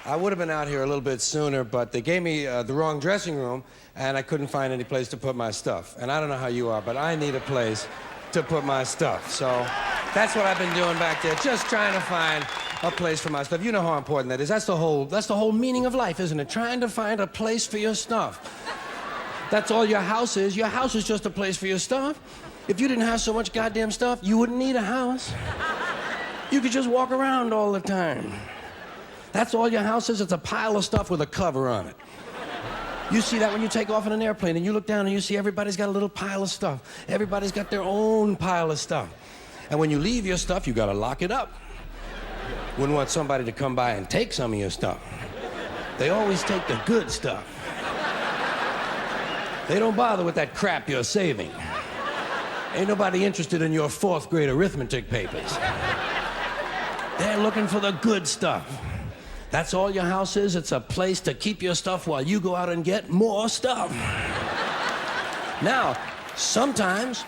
I would have been out here a little bit sooner, but they gave me the wrong dressing room, and I couldn't find any place to put my stuff. And I don't know how you are, but I need a place to put my stuff. So that's what I've been doing back there, just trying to find a place for my stuff. You know how important that is. That's the whole meaning of life, isn't it? Trying to find a place for your stuff. That's all your house is. Your house is just a place for your stuff. If you didn't have so much goddamn stuff, you wouldn't need a house. You could just walk around all the time. That's all your house is. It's a pile of stuff with a cover on it. You see that when you take off in an airplane and you look down and you see everybody's got a little pile of stuff. Everybody's got their own pile of stuff. And when you leave your stuff, you gotta lock it up. Wouldn't want somebody to come by and take some of your stuff. They always take the good stuff. They don't bother with that crap you're saving. Ain't nobody interested in your 4th grade arithmetic papers. They're looking for the good stuff. That's all your house is. It's a place to keep your stuff while you go out and get more stuff. Now, sometimes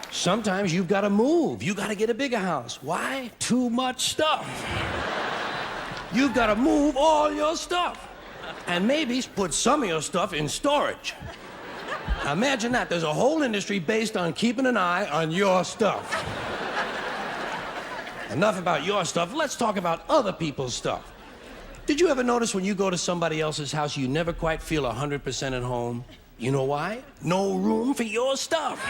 you've got to move. You got to get a bigger house. Why? Too much stuff. You've got to move all your stuff. And maybe put some of your stuff in storage. Now, imagine that. There's a whole industry based on keeping an eye on your stuff. Enough about your stuff. Let's talk about other people's stuff. Did you ever notice when you go to somebody else's house, you never quite feel 100% at home? You know why? No room for your stuff.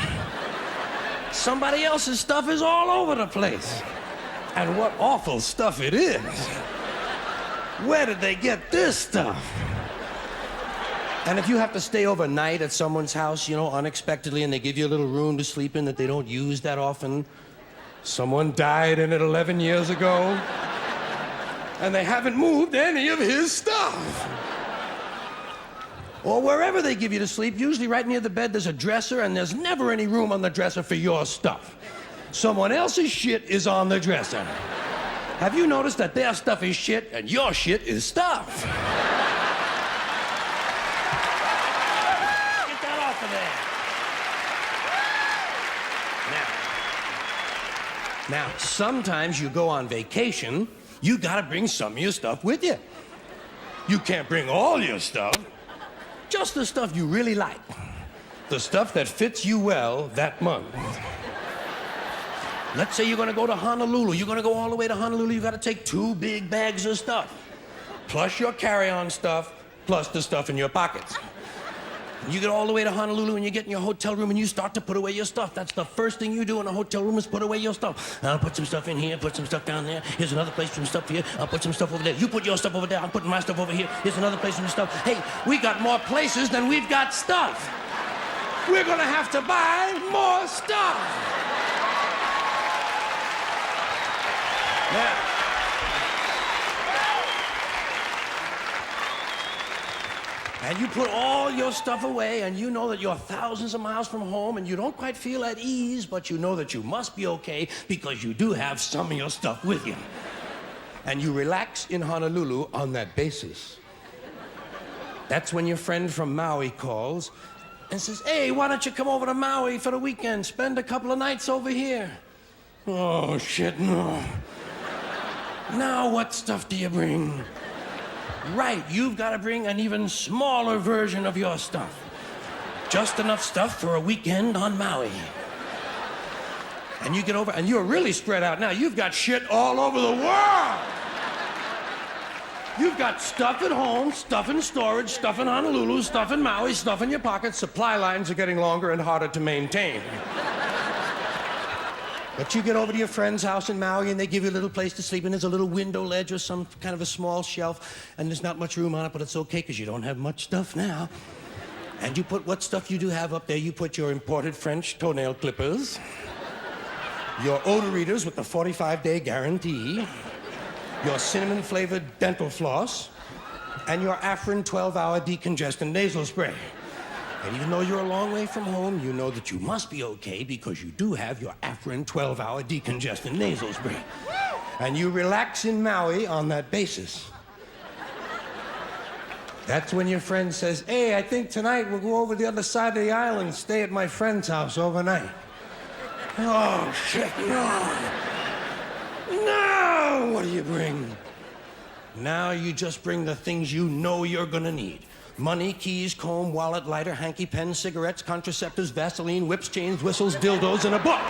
Somebody else's stuff is all over the place. And what awful stuff it is. Where did they get this stuff? And if you have to stay overnight at someone's house, you know, unexpectedly, and they give you a little room to sleep in that they don't use that often, someone died in it 11 years ago, and they haven't moved any of his stuff. Or wherever they give you to sleep, usually right near the bed, there's a dresser, and there's never any room on the dresser for your stuff. Someone else's shit is on the dresser. Have you noticed that their stuff is shit and your shit is stuff? Get that off of there. Now, sometimes you go on vacation, you gotta bring some of your stuff with you. You can't bring all your stuff, just the stuff you really like. The stuff that fits you well that month. Let's say you're gonna go to Honolulu. You're gonna go all the way to Honolulu. You gotta take 2 big bags of stuff, plus your carry-on stuff, plus the stuff in your pockets. You get all the way to Honolulu and you get in your hotel room and you start to put away your stuff. That's the first thing you do in a hotel room is put away your stuff. I'll put some stuff in here, put some stuff down there. Here's another place for some stuff here. I'll put some stuff over there. You put your stuff over there. I'm putting my stuff over here. Here's another place for some stuff. Hey, we got more places than we've got stuff. We're gonna have to buy more stuff. Yeah. And you put all your stuff away, and you know that you're thousands of miles from home, and you don't quite feel at ease, but you know that you must be okay because you do have some of your stuff with you. And you relax in Honolulu on that basis. That's when your friend from Maui calls and says, hey, why don't you come over to Maui for the weekend? Spend a couple of nights over here. Oh, shit, no. Now what stuff do you bring? Right, you've got to bring an even smaller version of your stuff. Just enough stuff for a weekend on Maui. And you get over, and you're really spread out now. You've got shit all over the world. You've got stuff at home, stuff in storage, stuff in Honolulu, stuff in Maui, stuff in your pockets. Supply lines are getting longer and harder to maintain. But you get over to your friend's house in Maui and they give you a little place to sleep, and there's a little window ledge or some kind of a small shelf, and there's not much room on it, but it's okay because you don't have much stuff now. And you put what stuff you do have up there. You put your imported French toenail clippers, your odor readers with the 45-day guarantee, your cinnamon-flavored dental floss, and your Afrin 12-hour decongestant nasal spray. And even though you're a long way from home, you know that you must be okay because you do have your Afrin 12-hour decongestant nasal spray. And you relax in Maui on that basis. That's when your friend says, hey, I think tonight we'll go over the other side of the island and stay at my friend's house overnight. Oh, shit, no. No! What do you bring? Now you just bring the things you know you're gonna need. Money, keys, comb, wallet, lighter, hanky, pen, cigarettes, contraceptives, Vaseline, whips, chains, whistles, dildos, and a book.